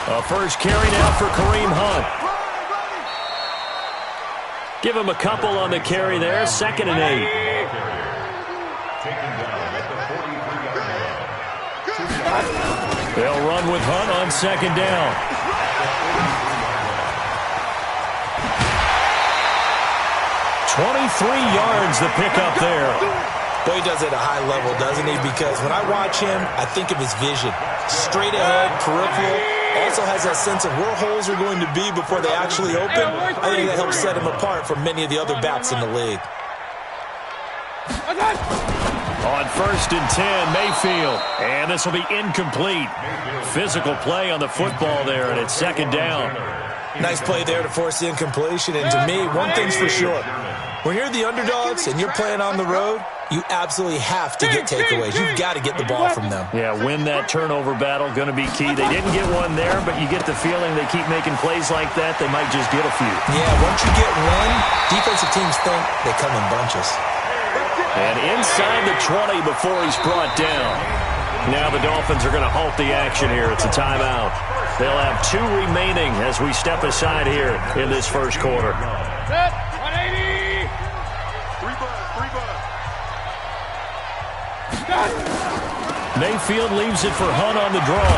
A first carry now for Kareem Hunt. Give him a couple on the carry there. 2nd and 8. They'll run with Hunt on 2nd down. $23 yards the pickup there. Boy, he does it at a high level, doesn't he? Because when I watch him, I think of his vision. Straight ahead, peripheral. Also has that sense of where holes are going to be before they actually open. I think that helps set him apart from many of the other backs in the league. On 1st and 10, Mayfield. And this will be incomplete. Physical play on the football there, and it's 2nd down. Nice play there to force the incompletion. And to me, one thing's for sure. When you're the underdogs and you're playing on the road, you absolutely have to get takeaways. You've got to get the ball from them. Yeah, win that turnover battle, going to be key. They didn't get one there, but you get the feeling they keep making plays like that, they might just get a few. Yeah, once you get one, defensive teams think they come in bunches. And inside the 20 before he's brought down. Now the Dolphins are going to halt the action here. It's a timeout. They'll have 2 remaining as we step aside here in this first quarter. Set, 180. 3 bucks. Mayfield leaves it for Hunt on the draw.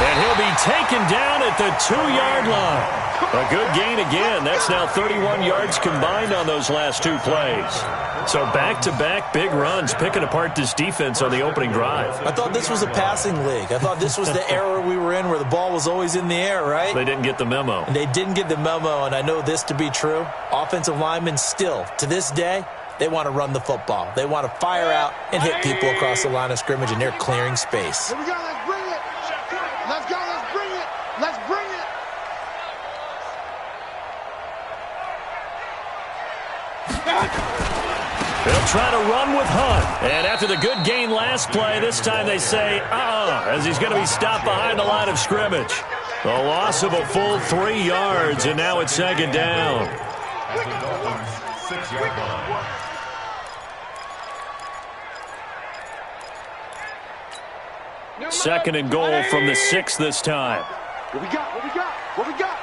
And he'll be taken down at the 2-yard line. A good gain again. That's now 31 yards combined on those last 2 plays. So back-to-back big runs, picking apart this defense on the opening drive. I thought this was a passing league. I thought this was the era we were in where the ball was always in the air, right? They didn't get the memo. They didn't get the memo, and I know this to be true. Offensive linemen still, to this day, they want to run the football. They want to fire out and hit people across the line of scrimmage, and they're clearing space. Here we go, let's bring it. Let's go, let's bring it. Let's bring it. They'll try to run with Hunt. And after the good gain last play, this time they say, as he's going to be stopped behind the line of scrimmage. The loss of a full 3 yards, and now it's 2nd down. 6-yard line. Second and goal from the 6 this time. What we got? What we got? What we got?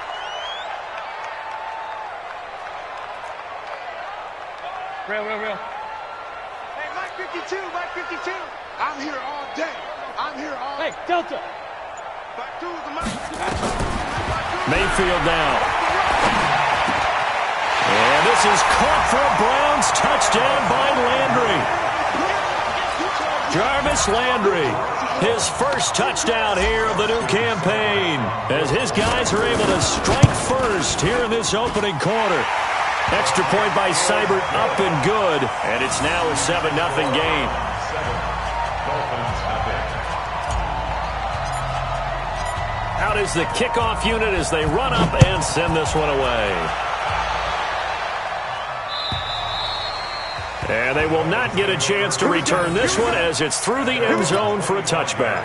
Real. Hey, Mike 52, Mike 52. I'm here all day. I'm here all day. Hey, Delta. Back to the Mike. Mayfield now. And this is caught for a Browns touchdown by Landry. Jarvis Landry, his first touchdown here of the new campaign, as his guys are able to strike first here in this opening quarter. Extra point by Seibert, up and good, and it's now a 7-0 game. Out is the kickoff unit as they run up and send this one away. And they will not get a chance to return this one as it's through the end zone for a touchback.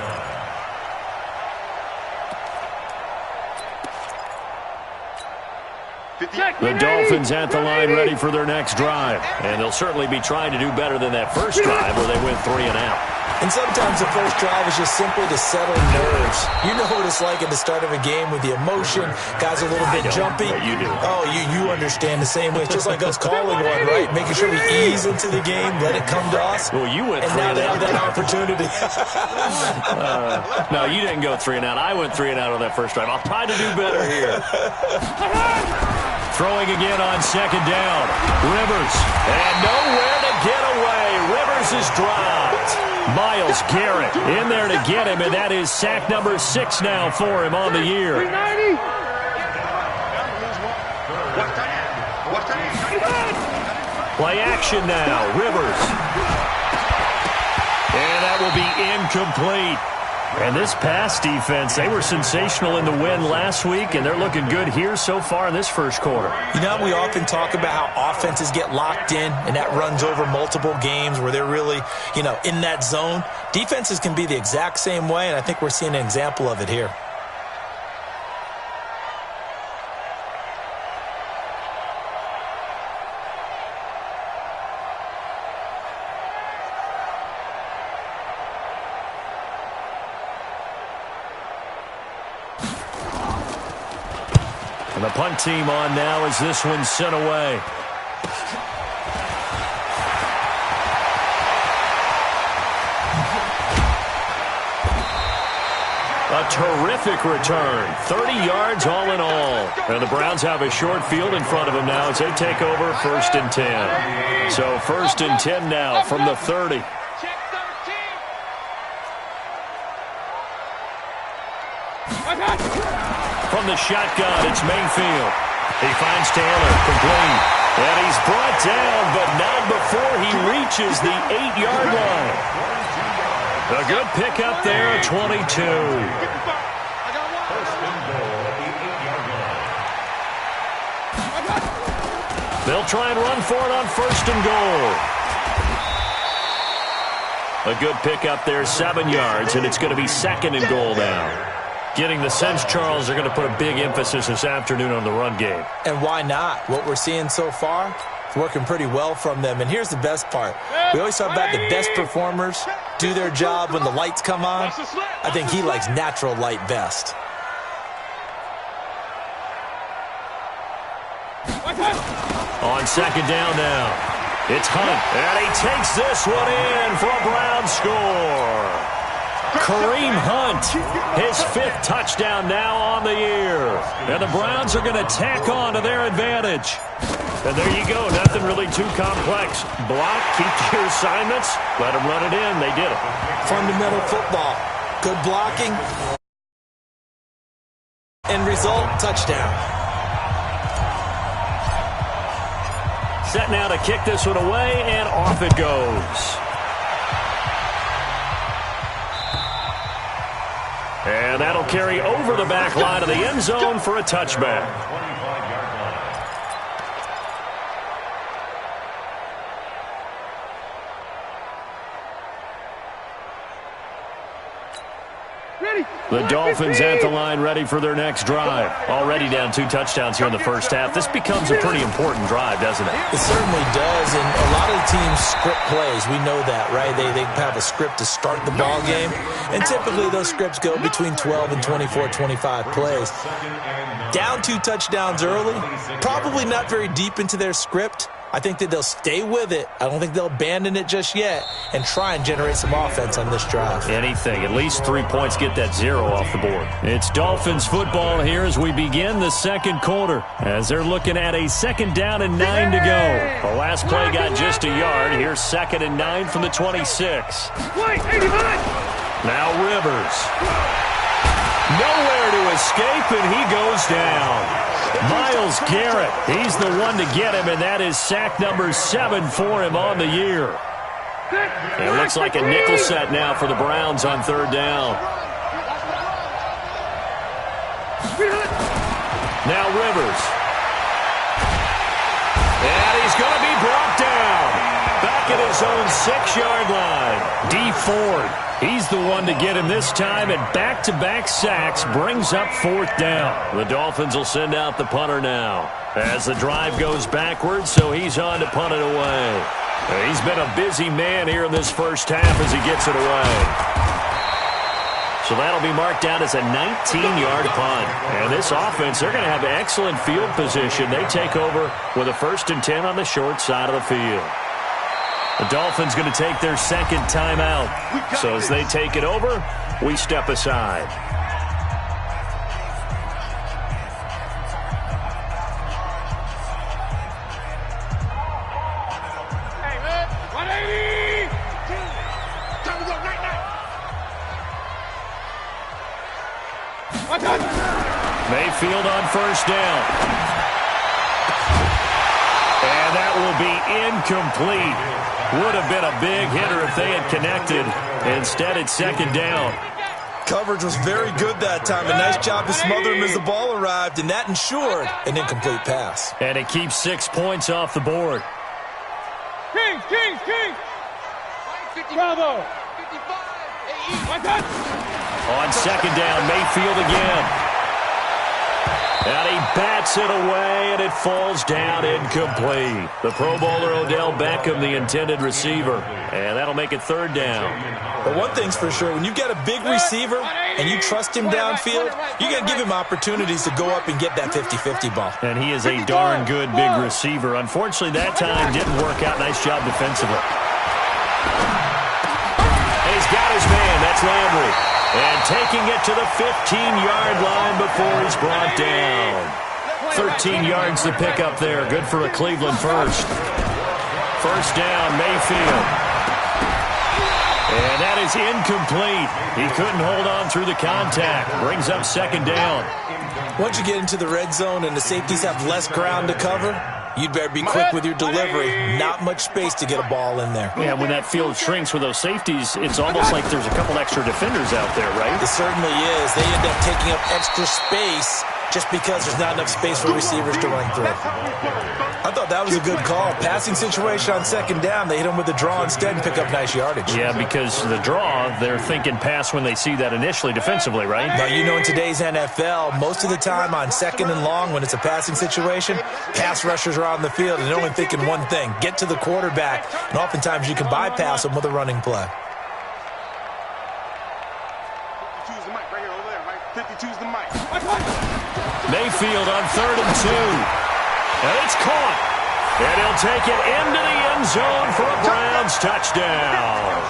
The Dolphins at the line ready for their next drive. And they'll certainly be trying to do better than that first drive where they went 3 and out. And sometimes the first drive is just simply to settle nerves. You know what it's like at the start of a game with the emotion. Guys are a little bit jumpy. But you do. Oh, you understand the same way. It's just like us calling one, right? Making sure we ease into the game, let it come to us. Well, you went 3 and now and they out. have that opportunity. No, you didn't go 3 and out. I went 3 and out on that first drive. I'll try to do better here. Throwing again on second down. Rivers. And nowhere to get away. Rivers is dropped. Myles Garrett in there to get him, and that is sack number 6 now for him on the year. 390. Play action now. Rivers. And that will be incomplete. And this pass defense, they were sensational in the win last week, and they're looking good here so far in this first quarter. You know, we often talk about how offenses get locked in, and that runs over multiple games where they're really, in that zone. Defenses can be the exact same way, and I think we're seeing an example of it here. And the punt team on now as this one's sent away. A terrific return. 30 yards all in all. And the Browns have a short field in front of them now as they take over 1st and 10. So 1st and 10 now from the 30. From the shotgun, it's Mayfield. He finds Taylor, complete. And he's brought down, but not before he reaches the 8-yard line. A good pickup there at 22. They'll try and run for it on 1st and goal. A good pickup there, 7 yards, and it's going to be 2nd and goal now. Getting the sense, Charles, they're going to put a big emphasis this afternoon on the run game. And why not? What we're seeing so far, it's working pretty well from them. And here's the best part. We always talk about the best performers do their job when the lights come on. I think he likes natural light best. On 2nd down now, it's Hunt. And he takes this one in for a Brown score. Kareem Hunt, his 5th touchdown now on the year. And the Browns are going to tack on to their advantage. And there you go, nothing really too complex. Block, keep to your assignments, let them run it in. They did it. Fundamental football. Good blocking. End result, touchdown. Set now to kick this one away, and off it goes. And that'll carry over the back line of the end zone for a touchback. The Dolphins at the line ready for their next drive. Already down 2 touchdowns here in the first half. This becomes a pretty important drive, doesn't it? It certainly does, and a lot of the teams script plays. We know that, right? They have a script to start the ball game, and typically those scripts go between 12 and 24, 25 plays. Down 2 touchdowns early, probably not very deep into their script. I think that they'll stay with it. I don't think they'll abandon it just yet and try and generate some offense on this drive. Anything. At least 3 points, get that 0 off the board. It's Dolphins football here as we begin the 2nd quarter, as they're looking at a 2nd down and 9 to go. The last play got just a yard. Here's 2nd and 9 from the 26. Now Rivers. Nowhere to escape, and he goes down. Myles Garrett, he's the one to get him, and that is sack number 7 for him on the year. It looks like a nickel set now for the Browns on 3rd down. Now Rivers. And he's going to be brought down. Back at his own 6-yard line. D. Ford. He's the one to get him this time, and back-to-back sacks brings up 4th down. The Dolphins will send out the punter now as the drive goes backwards, so he's on to punt it away. He's been a busy man here in this first half as he gets it away. So that'll be marked down as a 19-yard punt. And this offense, they're going to have excellent field position. They take over with a 1st and 10 on the short side of the field. The Dolphins going to take their 2nd timeout. So as they take it over, we step aside. Hey, man, 180! Time to go, night. Mayfield on 1st down. And that will be incomplete. Would have been a big hitter if they had connected. Instead, it's 2nd down. Coverage was very good that time. A nice job to smother him as the ball arrived, and that ensured an incomplete pass. And it keeps 6 points off the board. Kings! Bravo! On 2nd down, Mayfield again. And he bats it away, and it falls down incomplete. The Pro Bowler Odell Beckham, the intended receiver. And that'll make it third down. But one thing's for sure, when you've got a big receiver and you trust him downfield, you're going to give him opportunities to go up and get that 50-50 ball. And he is a darn good big receiver. Unfortunately, that time didn't work out. Nice job defensively. And he's got his man. That's Landry. And taking it to the 15-yard line before he's brought down. 13 yards to pick up there. Good for a Cleveland first. First down, Mayfield. And that is incomplete. He couldn't hold on through the contact. Brings up second down. Once you get into the red zone and the safeties have less ground to cover, you'd better be quick with your delivery. Not much space to get a ball in there. Yeah, when that field shrinks with those safeties, it's almost like there's a couple extra defenders out there, right? It certainly is. They end up taking up extra space just because there's not enough space for receivers to run through. I thought that was a good call. Passing situation on second down, they hit him with a draw instead and pick up nice yardage. Yeah, because the draw, they're thinking pass when they see that initially defensively, right? Now, you know, in today's NFL, most of the time on second and long, when it's a passing situation, pass rushers are on the field and they're only thinking one thing, get to the quarterback, and oftentimes you can bypass them with a running play. 52's the mic right here, over there, right? 52's the mic. Mayfield on 3rd and 2. And it's caught. And he'll take it into the end zone for a Browns touchdown.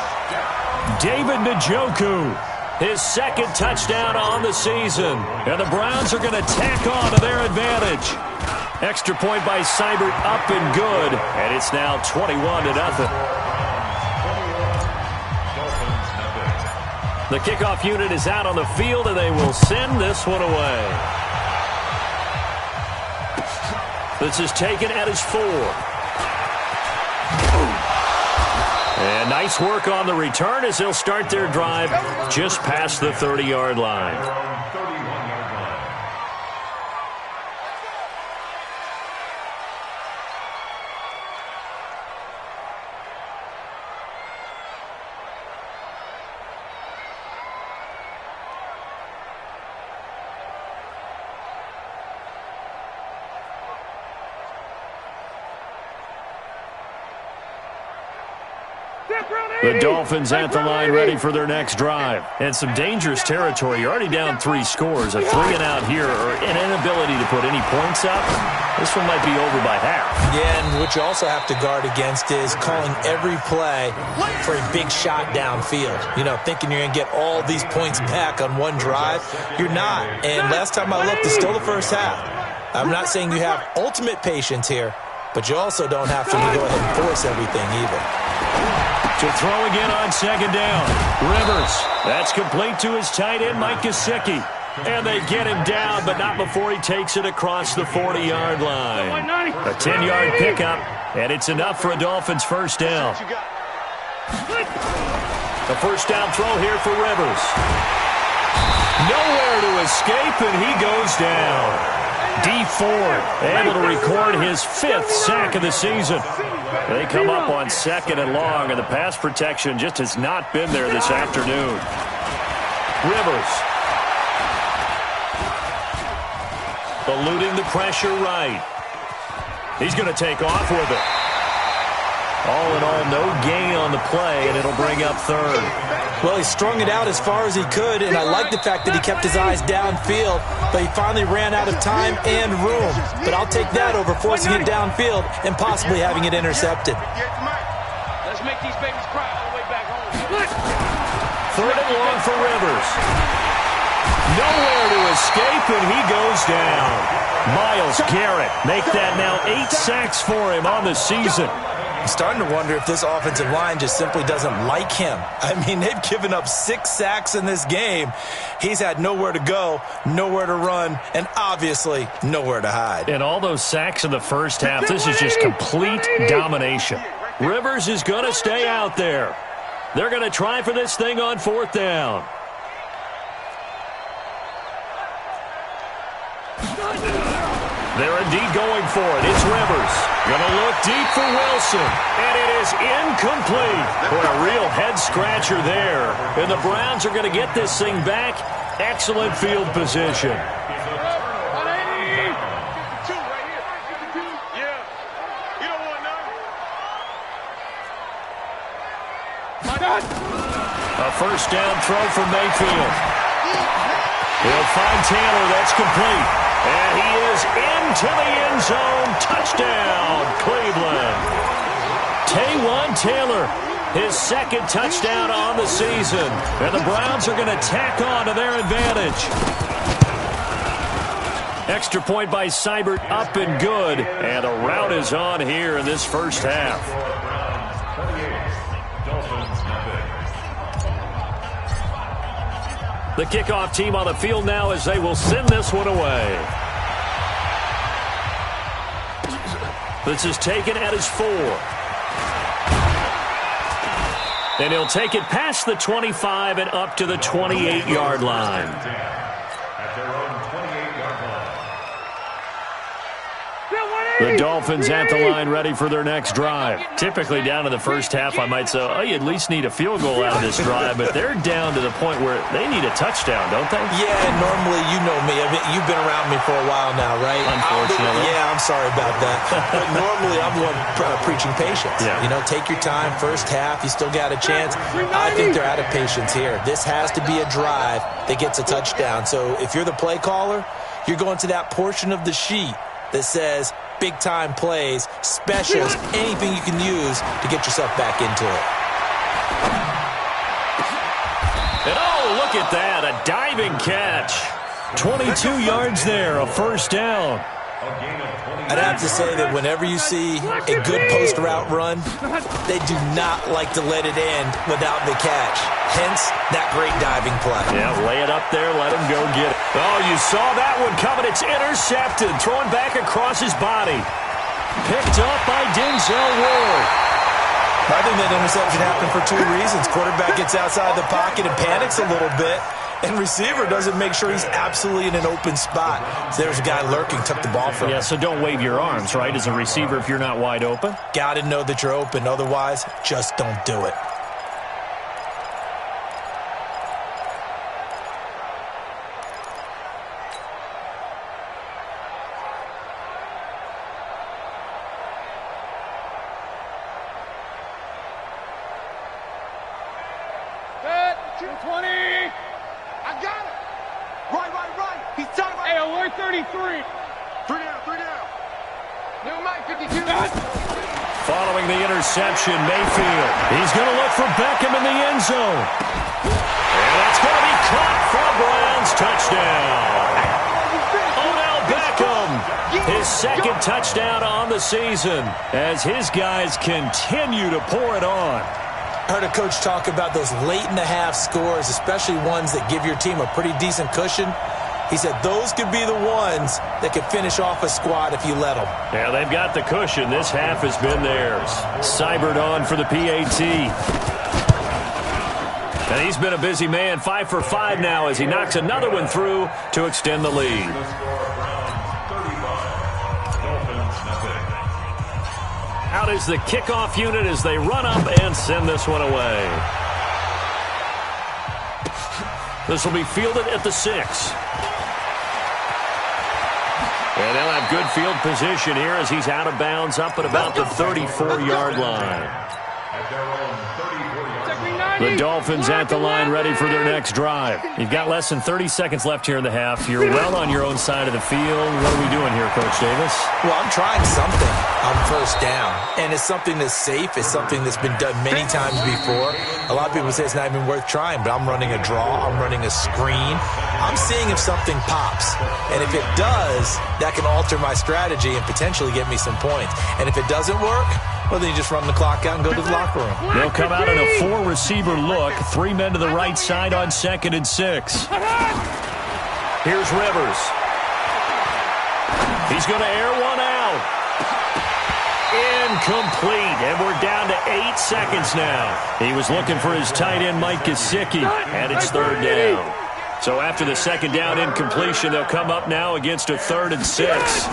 David Njoku, his second touchdown on the season. And the Browns are going to tack on to their advantage. Extra point by Seibert, up and good. And it's now 21-0. The kickoff unit is out on the field, and they will send this one away. This is taken at his 4. And nice work on the return as they'll start their drive just past the 30-yard line. The Dolphins at the line ready for their next drive. And some dangerous territory. You're already down 3 scores. A 3-and-out here or an inability to put any points up. This one might be over by half. Yeah, and what you also have to guard against is calling every play for a big shot downfield. You know, thinking you're going to get all these points back on one drive. You're not. And last time I looked, it's still the first half. I'm not saying you have ultimate patience here, but you also don't have to go ahead and force everything either. To throw again on second down. Rivers. That's complete to his tight end, Mike Gesicki. And they get him down, but not before he takes it across the 40-yard line. A 10-yard pickup, and it's enough for a Dolphins first down. The first down throw here for Rivers. Nowhere to escape, and he goes down. D Ford able to record his 5th sack of the season. They come up on 2nd and long, and the pass protection just has not been there this afternoon. Rivers. Eluding the pressure right. He's going to take off with it. All in all, no gain on the play, and it'll bring up 3rd. Well, he strung it out as far as he could, and I like the fact that he kept his eyes downfield, but he finally ran out of time and room. But I'll take that over forcing it downfield and possibly having it intercepted. Let's make these babies cry all the way back home. 3rd and long for Rivers. Nowhere to escape, and he goes down. Myles Garrett make that now 8 sacks for him on the season. I'm starting to wonder if this offensive line just simply doesn't like him. I mean, they've given up 6 sacks in this game. He's had nowhere to go, nowhere to run, and obviously nowhere to hide. And all those sacks in the first half, this is just complete domination. Rivers is going to stay out there. They're going to try for this thing on 4th down. They're indeed going for it. It's Rivers. Going to look deep for Wilson. And it is incomplete. Boy, a real head-scratcher there. And the Browns are going to get this thing back. Excellent field position. first down throw for Mayfield. He'll find Taylor. That's complete. And he is into the end zone. Touchdown, Cleveland. Taywan Taylor, his second touchdown on the season. And the Browns are going to tack on to their advantage. Extra point by Seibert, up and good. And a rout is on here in this first half. The kickoff team on the field now as they will send this one away. This is taken at his 4. And he'll take it past the 25 and up to the 28-yard line. The Dolphins at the line ready for their next drive. Typically down to the first half, I might say, oh, you at least need a field goal out of this drive, but they're down to the point where they need a touchdown, don't they? Yeah, normally, you know me. I mean, you've been around me for a while now, right? Unfortunately. Yeah, I'm sorry about that. But normally, I'm the one preaching patience. Yeah. You know, take your time. First half, you still got a chance. I think they're out of patience here. This has to be a drive that gets a touchdown. So if you're the play caller, you're going to that portion of the sheet that says big-time plays, specials, anything you can use to get yourself back into it. And oh, look at that, a diving catch. 22 yards there, a first down. I'd have to say that whenever you see a good post route run, they do not like to let it end without the catch. Hence, that great diving play. Yeah, lay it up there, let him go get it. Oh, you saw that one coming. It's intercepted, thrown back across his body. Picked up by Denzel Ward. I think that interception happened for 2 reasons. Quarterback gets outside the pocket and panics a little bit. And receiver doesn't make sure he's absolutely in an open spot. So there's a guy lurking, took the ball from him. Yeah, so don't wave your arms, right, as a receiver if you're not wide open? Got to know that you're open. Otherwise, just don't do it. Following the interception, Mayfield. He's going to look for Beckham in the end zone. And it's going to be caught for a Browns touchdown. Odell Beckham, his second touchdown on the season as his guys continue to pour it on. I heard a coach talk about those late-in-the-half scores, especially ones that give your team a pretty decent cushion. He said those could be the ones that could finish off a squad if you let them. Yeah, they've got the cushion. This half has been theirs. Seibert on for the PAT. And he's been a busy man, 5 for 5 now as he knocks another one through to extend the lead. Out is the kickoff unit as they run up and send this one away. This will be fielded at the 6. And they'll have good field position here as he's out of bounds up at about the 34-yard line. The Dolphins at the line ready for their next drive. You've got less than 30 seconds left here in the half. You're well on your own side of the field. What are we doing here, Coach Davis? Well, I'm trying something on first down. And it's something that's safe. It's something that's been done many times before. A lot of people say it's not even worth trying, but I'm running a draw. I'm running a screen. I'm seeing if something pops. And if it does, that can alter my strategy and potentially get me some points. And if it doesn't work, well, then you just run the clock out and go to the locker room. They'll come out in a 4-receiver look. 3 men to the right side on 2nd and 6. Here's Rivers. He's going to air one out. Incomplete. And we're down to 8 seconds now. He was looking for his tight end, Mike Gesicki, and it's 3rd down. So after the 2nd down incompletion, they'll come up now against a 3rd and 6.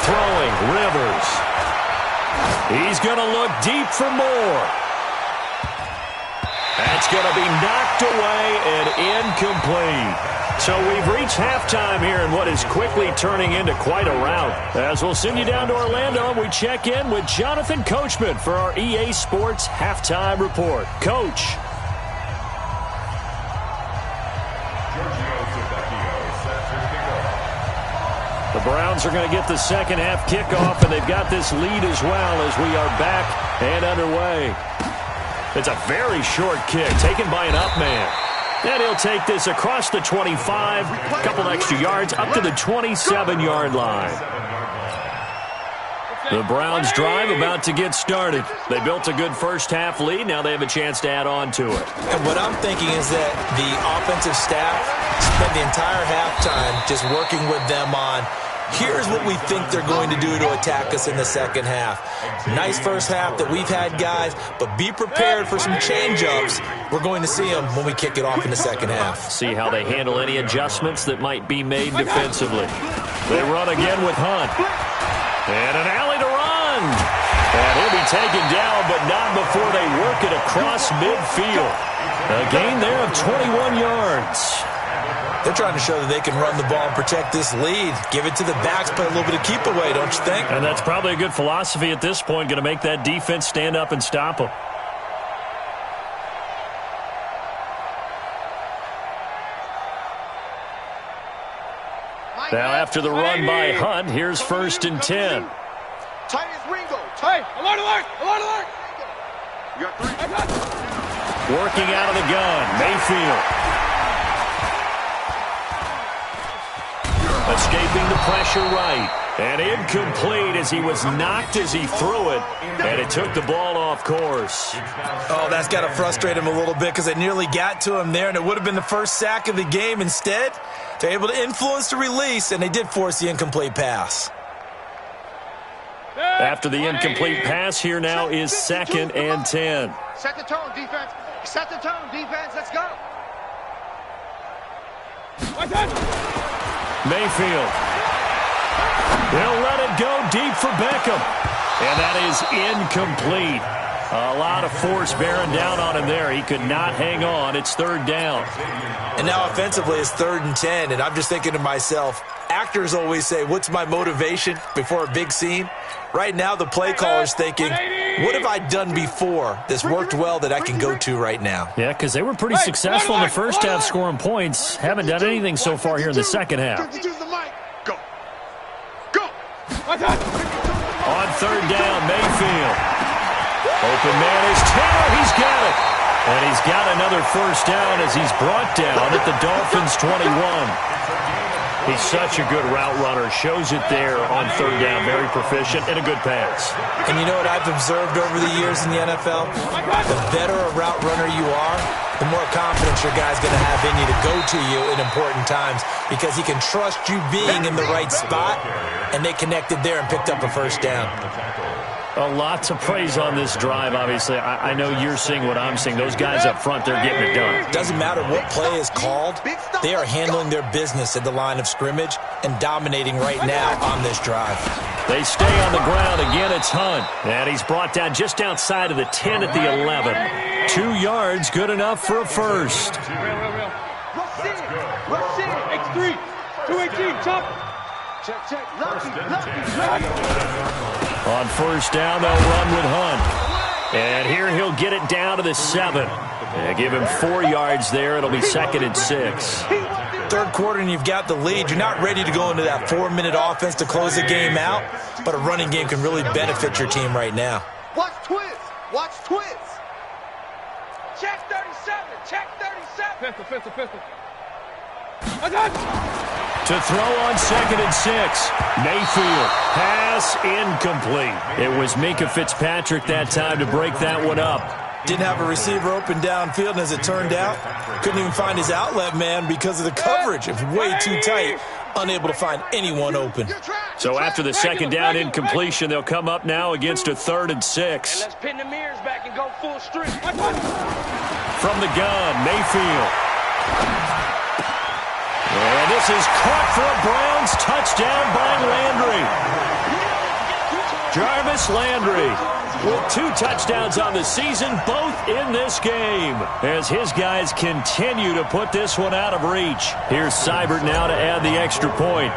Throwing, Rivers. He's going to look deep for more. That's going to be knocked away and incomplete. So we've reached halftime here in what is quickly turning into quite a rout. As we'll send you down to Orlando, we check in with Jonathan Coachman for our EA Sports Halftime Report. Coach. The Browns are going to get the second half kickoff, and they've got this lead as well as we are back and underway. It's a very short kick taken by an up man. And he'll take this across the 25, a couple extra yards, up to the 27-yard line. The Browns drive about to get started. They built a good first-half lead. Now they have a chance to add on to it. And what I'm thinking is that the offensive staff spent the entire halftime just working with them on, here's what we think they're going to do to attack us in the second half. Nice first half that we've had, guys, but be prepared for some change-ups. We're going to see them when we kick it off in the second half. See how they handle any adjustments that might be made defensively. They run again with Hunt. And an alley to run. And he'll be taken down, but not before they work it across midfield. A gain there of 21 yards. They're trying to show that they can run the ball and protect this lead. Give it to the backs, play a little bit of keep away, don't you think? And that's probably a good philosophy at this point, going to make that defense stand up and stop them. Now after the run by Hunt, here's 1st and 10. Hey, alert, alert, alert, alert. You got 3. Working out of the gun, Mayfield. Escaping the pressure right. And incomplete as he was knocked as he threw it. And it took the ball off course. Oh, that's got to frustrate him a little bit because it nearly got to him there, and it would have been the first sack of the game. Instead, they're able to influence the release, and they did force the incomplete pass. After the incomplete pass, here now is 2nd and 10. Set the tone, defense. Set the tone, defense. Let's go. Mayfield. They'll let it go deep for Beckham. And that is incomplete. A lot of force bearing down on him there. He could not hang on. It's 3rd down. And now offensively it's 3rd and 10. And I'm just thinking to myself, actors always say, what's my motivation before a big scene? Right now the play caller's thinking, what have I done before that's worked well that I can go to right now? Yeah, because they were pretty successful in the first half scoring points. Haven't done anything so far here in the second half. Go. Go. On 3rd down, Mayfield. Open man is Taylor. He's got it. And he's got another 1st down as he's brought down at the Dolphins' 21. He's such a good route runner. Shows it there on 3rd down. Very proficient and a good pass. And you know what I've observed over the years in the NFL? The better a route runner you are, the more confidence your guy's going to have in you to go to you in important times because he can trust you being in the right spot, and they connected there and picked up a 1st down. A lot to praise on this drive, obviously. I know you're seeing what I'm seeing. Those guys up front, they're getting it done. Doesn't matter what play is called. They are handling their business at the line of scrimmage and dominating right now on this drive. They stay on the ground. Again, it's Hunt. And he's brought down just outside of the 10 at the 11. 2 yards, good enough for a first. Rush in. X3. 218. Chop. Check. Lucky. On 1st down, they'll run with Hunt. And here he'll get it down to the 7. And give him 4 yards there. It'll be 2nd and 6. 3rd quarter and you've got the lead. You're not ready to go into that 4-minute offense to close the game out, but a running game can really benefit your team right now. Watch twist. Check 37. Pistol. To throw on 2nd and 6. Mayfield. Pass incomplete. It was Minka Fitzpatrick that time to break that one up. Didn't have a receiver open downfield, and as it turned out, couldn't even find his outlet man because of the coverage. It was way too tight, unable to find anyone open. So after the 2nd down incompletion, they'll come up now against a 3rd and 6. And let's pin the mirrors back and go full strength. From the gun, Mayfield. And this is caught for a Browns touchdown by Landry. Jarvis Landry with 2 touchdowns on the season, both in this game, as his guys continue to put this one out of reach. Here's Seibert now to add the extra point.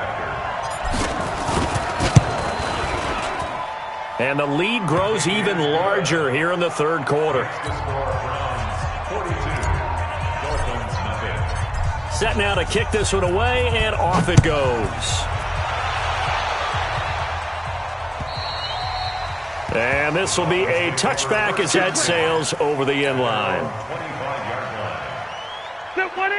And the lead grows even larger here in the 3rd quarter. Set now to kick this one away, and off it goes. And this will be a touchback as that sails over the end line.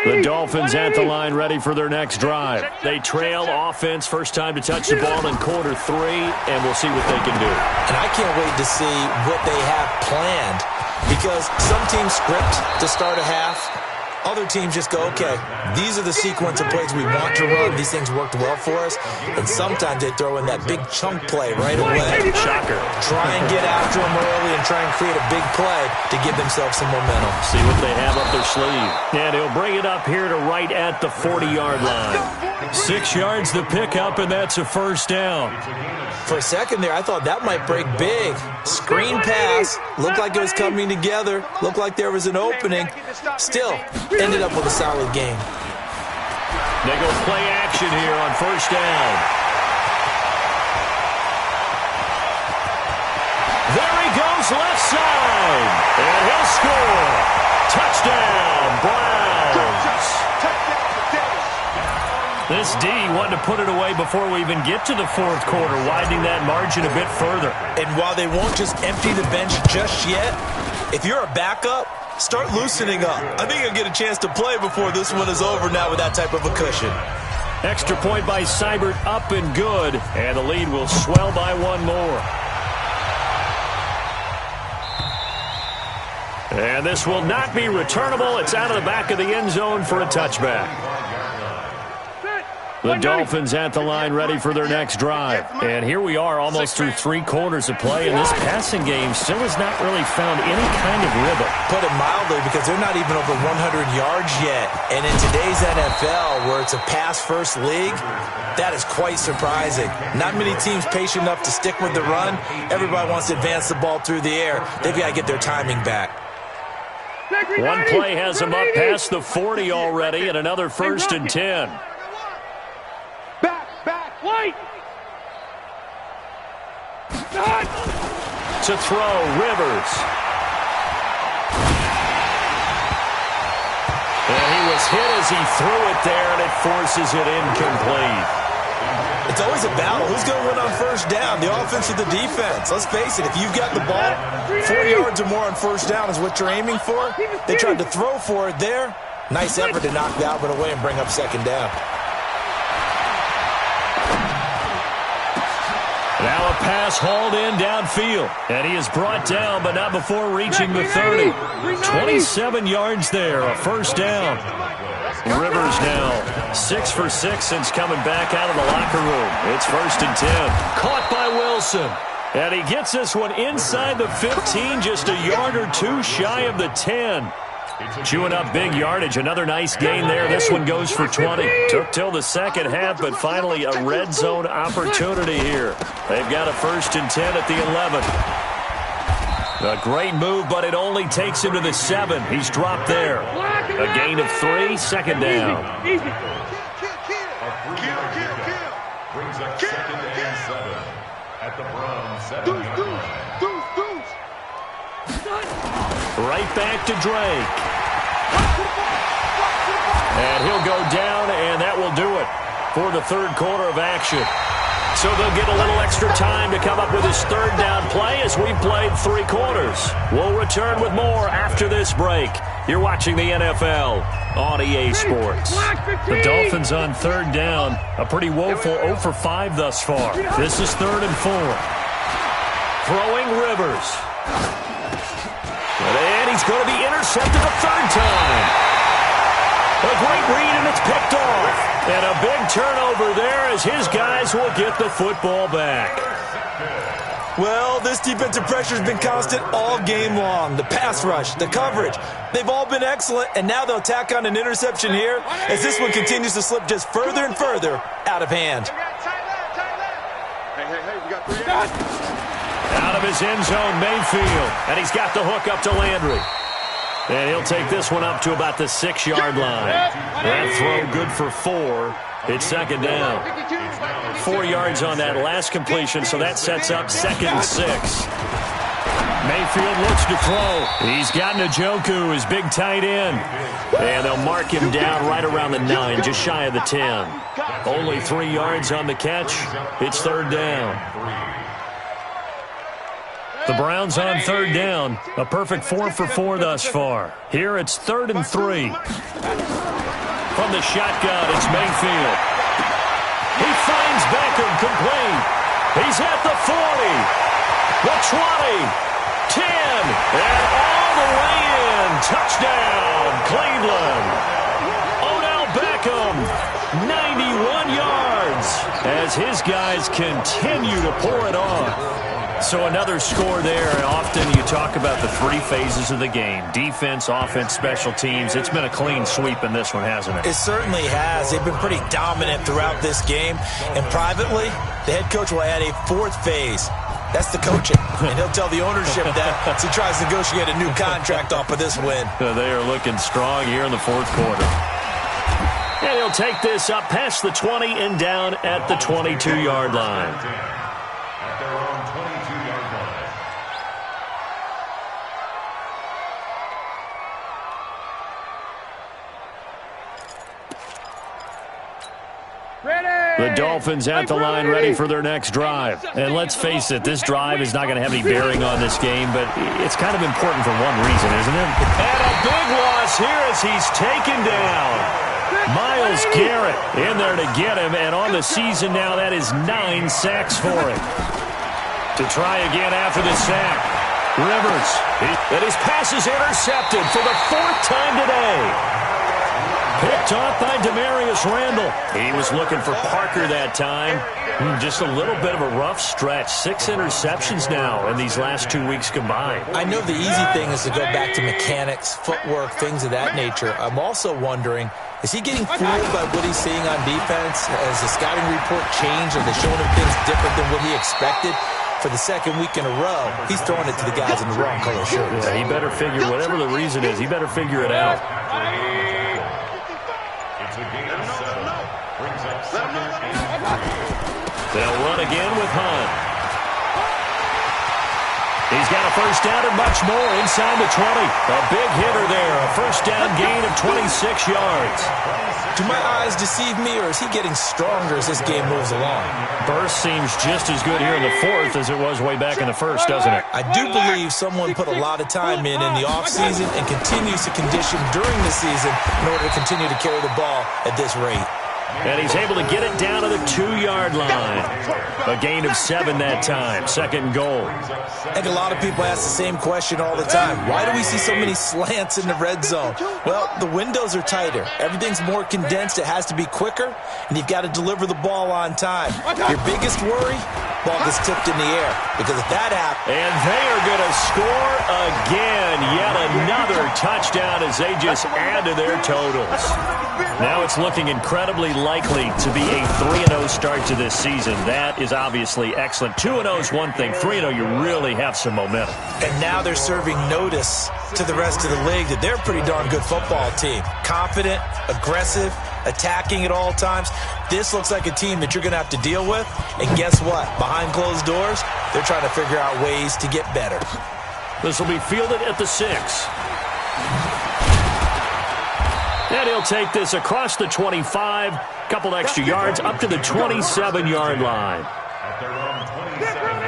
The Dolphins at the line ready for their next drive. They trail offense, first time to touch the ball in quarter 3, and we'll see what they can do. And I can't wait to see what they have planned, because some teams script to start a half. Other teams just go, okay, these are the sequence of plays we want to run. These things worked well for us. And sometimes they throw in that big chunk play right away. Shocker. Try and get after them early and try and create a big play to give themselves some momentum. See what they have up their sleeve. And he'll bring it up here to right at the 40-yard line. 6 yards the pickup, and that's a first down. For a second there, I thought that might break big. Screen pass. Looked like it was coming together. Looked like there was an opening. Still, ended up with a solid game. They go play action here on first down. There he goes, left side. And he'll score. Touchdown, Browns. This D wanted to put it away before we even get to the fourth quarter, widening that margin a bit further. And while they won't just empty the bench just yet, if you're a backup, start loosening up. I think you'll get a chance to play before this one is over now with that type of a cushion. Extra point by Seibert, up and good, and the lead will swell by one more. And this will not be returnable. It's out of the back of the end zone for a touchback. The Dolphins at the line ready for their next drive. And here we are almost through 3 quarters of play, and this passing game still has not really found any kind of rhythm. Put it mildly, because they're not even over 100 yards yet. And in today's NFL, where it's a pass-first league, that is quite surprising. Not many teams patient enough to stick with the run. Everybody wants to advance the ball through the air. They've got to get their timing back. One play has them up past the 40 already, and another 1st and 10. White. To throw, Rivers. And he was hit as he threw it there, and it forces it incomplete. It's always a battle. Who's going to win on first down, the offense or the defense? Let's face it, if you've got the ball, 4 yards or more on first down is what you're aiming for. They tried to throw for it there. Nice effort to knock the Albert away and bring up second down. Now a pass hauled in downfield, and he is brought down, but not before reaching the 30. 27 yards there, a first down. Rivers now 6 for 6 since coming back out of the locker room. It's 1st and 10. Caught by Wilson. And he gets this one inside the 15, just a yard or 2 shy of the 10. Chewing up big yardage. Another nice gain there. This one goes for 20. Took till the second half, but finally a red zone opportunity here. They've got a 1st and 10 at the 11. A great move, but it only takes him to the 7. He's dropped there. A gain of 3, second down. Easy. Brings up 2nd and 7 at the Browns 7. Right back to Drake. And he'll go down, and that will do it for the 3rd quarter of action. So they'll get a little extra time to come up with his 3rd down play as we've played 3 quarters. We'll return with more after this break. You're watching the NFL on EA Sports. The Dolphins on 3rd down. A pretty woeful 0 for 5 thus far. This is 3rd and 4. Throwing Rivers. And he's going to be intercepted a 3rd time. A great read, and it's picked off. And a big turnover there as his guys will get the football back. Well, this defensive pressure has been constant all game long. The pass rush, the coverage, they've all been excellent, and now they'll tack on an interception here as this one continues to slip just further and further out of hand. Hey, we got 3 yards. Out of his end zone, Mayfield. And he's got the hook up to Landry. And he'll take this one up to about the 6-yard line. That throw good for 4. It's 2nd down. 4 yards on that last completion, so that sets up 2nd and 6. Mayfield looks to throw. He's got Njoku, his big tight end. And they'll mark him down right around the 9, just shy of the 10. Only 3 yards on the catch. It's 3rd down. The Browns on third down. A perfect 4 for 4 thus far. Here it's 3rd and 3. From the shotgun, it's Mayfield. He finds Beckham complete. He's at the 40, the 20, 10, and all the way in. Touchdown, Cleveland. Odell Beckham, 91 yards, as his guys continue to pour it on. So another score there. Often you talk about the 3 phases of the game: defense, offense, special teams. It's been a clean sweep in this one, hasn't it? It certainly has. They've been pretty dominant throughout this game. And privately, the head coach will add a 4th phase. That's the coaching. And he'll tell the ownership that as he tries to negotiate a new contract off of this win. They are looking strong here in the 4th quarter. And he'll take this up past the 20 and down at the 22-yard line. At their own 22-yard line. The Dolphins at the line, ready for their next drive. And let's face it, this drive is not going to have any bearing on this game, but it's kind of important for one reason, isn't it? And a big loss here as he's taken down. Myles Garrett in there to get him, and on the season now, that is 9 sacks for him. To try again after the sack. Rivers, and his pass is intercepted for the 4th time today. Picked off by Demarius Randall. He was looking for Parker that time. Just a little bit of a rough stretch. 6 interceptions now in these last 2 weeks combined. I know the easy thing is to go back to mechanics, footwork, things of that nature. I'm also wondering, is he getting fooled by what he's seeing on defense? Has the scouting report changed? Are they showing him things different than what he expected? For the 2nd week in a row, he's throwing it to the guys in the wrong color shirts. Yeah, he better figure, whatever the reason is, he better figure it out. It's a gain of 7. Brings up 2nd and 3. They'll run again with Hunt. He's got a first down and much more inside the 20. A big hitter there. A first down gain of 26 yards. Do my eyes deceive me, or is he getting stronger as this game moves along? Burst seems just as good here in the 4th as it was way back in the 1st, doesn't it? I do believe someone put a lot of time in the offseason and continues to condition during the season in order to continue to carry the ball at this rate. And he's able to get it down to the 2-yard line. A gain of 7 that time. 2nd and goal. I think a lot of people ask the same question all the time. Why do we see so many slants in the red zone? Well, the windows are tighter. Everything's more condensed. It has to be quicker, and you've got to deliver the ball on time. Your biggest worry? Ball gets tipped in the air. Because if that happens... And they are going to score again. Yet another touchdown as they just add to their totals. Now it's looking incredibly likely to be a 3-0 start to this season. That is obviously excellent. 2-0 is one thing. 3-0, you really have some momentum. And now they're serving notice to the rest of the league that they're a pretty darn good football team. Confident, aggressive, attacking at all times. This looks like a team that you're going to have to deal with. And guess what? Behind closed doors, they're trying to figure out ways to get better. This will be fielded at the 6. And he'll take this across the 25, couple extra yards, up to the 27-yard line.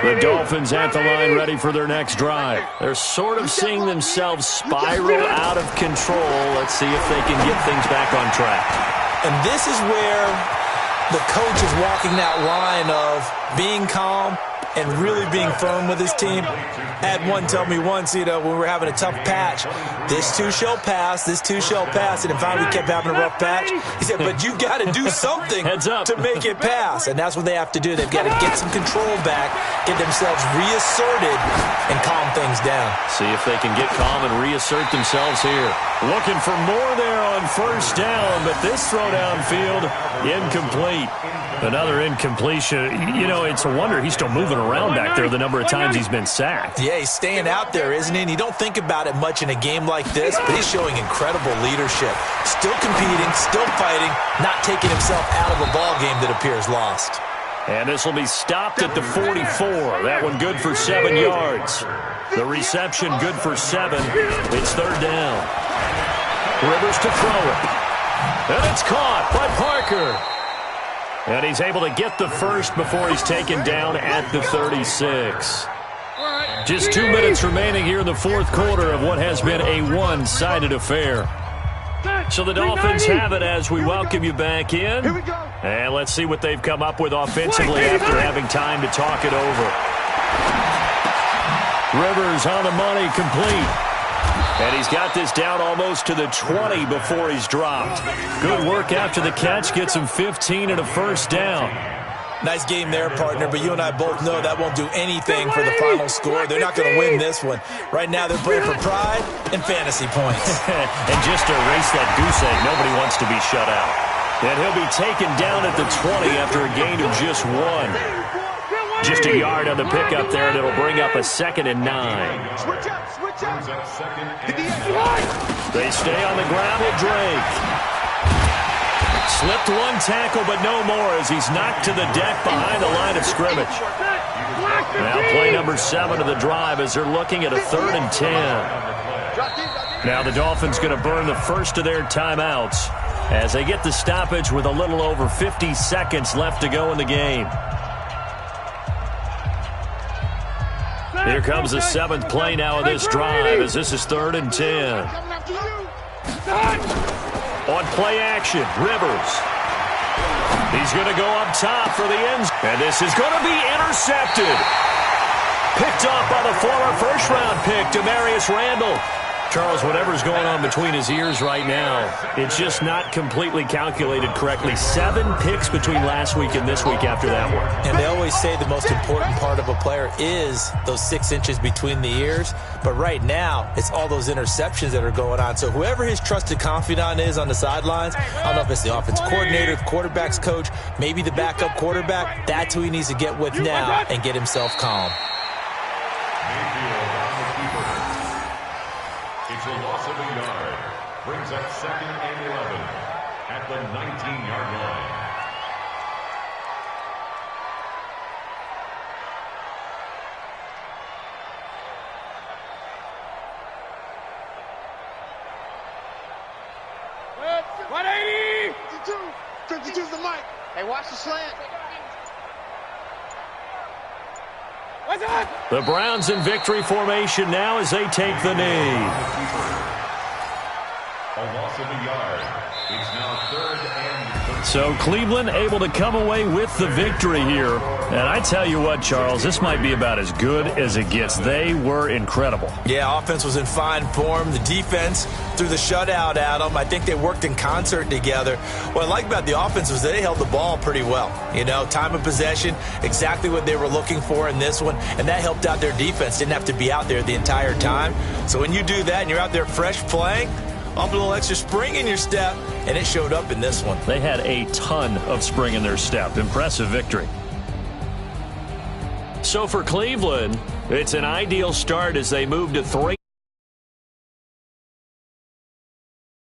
The Dolphins at the line, ready for their next drive. They're sort of seeing themselves spiral out of control. Let's see if they can get things back on track. And this is where the coach is walking that line of being calm and really being firm with his team. Had one tell me once, when we were having a tough patch, this too shall pass, this too shall pass. And in fact, we kept having a rough patch. He said, but you've got to do something to make it pass. And that's what they have to do. They've got to get some control back, get themselves reasserted, and calm things down. See if they can get calm and reassert themselves here. Looking for more there on first down, but this throw downfield, incomplete. Another incompletion. It's a wonder he's still moving around back there the number of times he's been sacked. Yeah, he's staying out there, isn't he? And you don't think about it much in a game like this, but he's showing incredible leadership. Still competing, still fighting, not taking himself out of a ball game that appears lost. And this will be stopped at the 44. That one good for 7 yards. The reception good for 7. It's third down. Rivers to throw it. And it's caught by Parker. And he's able to get the first before he's taken down at the 36. Just 2 minutes remaining here in the fourth quarter of what has been a one-sided affair. So the Dolphins have it as we welcome you back in. And let's see what they've come up with offensively after having time to talk it over. Rivers on the money, complete. And he's got this down almost to the 20 before he's dropped. Good work after the catch. Gets him 15 and a first down. Nice game there, partner, but you and I both know that won't do anything for the final score. They're not going to win this one. Right now they're playing for pride and fantasy points. And just to erase that goose egg, nobody wants to be shut out. And he'll be taken down at the 20 after a gain of just 1. Just a yard on the pickup there, and it'll bring up a 2nd and 9. Switch up, switch up. They stay on the ground with Drake. Slipped one tackle, but no more as he's knocked to the deck behind the line of scrimmage. Now play number 7 of the drive as they're looking at a 3rd and 10. Now the Dolphins going to burn the first of their timeouts as they get the stoppage with a little over 50 seconds left to go in the game. Here comes the 7th play now of this drive as this is 3rd and 10. On play action, Rivers. He's going to go up top for the end. And this is going to be intercepted. Picked off by the former first-round pick, Demarius Randall. Charles, whatever's going on between his ears right now, it's just not completely calculated correctly. 7 picks between last week and this week after that one. And they always say the most important part of a player is those 6 inches between the ears. But right now, it's all those interceptions that are going on. So whoever his trusted confidant is on the sidelines, I don't know if it's the offense coordinator, the quarterback's coach, maybe the backup quarterback, that's who he needs to get with now and get himself calm. It's a loss of a yard. Brings up 2nd and 11 at the 19-yard line. What 80? 52 is the mic. Hey, watch the slant. What's that? The Browns in victory formation now as they take the knee. A loss of a yard. It's now 3rd and 13. So Cleveland able to come away with the victory here. And I tell you what, Charles, this might be about as good as it gets. They were incredible. Yeah, offense was in fine form. The defense threw the shutout at them. I think they worked in concert together. What I like about the offense was they held the ball pretty well. You know, time of possession, exactly what they were looking for in this one. And that helped out their defense. Didn't have to be out there the entire time. So when you do that and you're out there fresh playing, up a little extra spring in your step, and it showed up in this one. They had a ton of spring in their step. Impressive victory. So for Cleveland, it's an ideal start as they move to 3.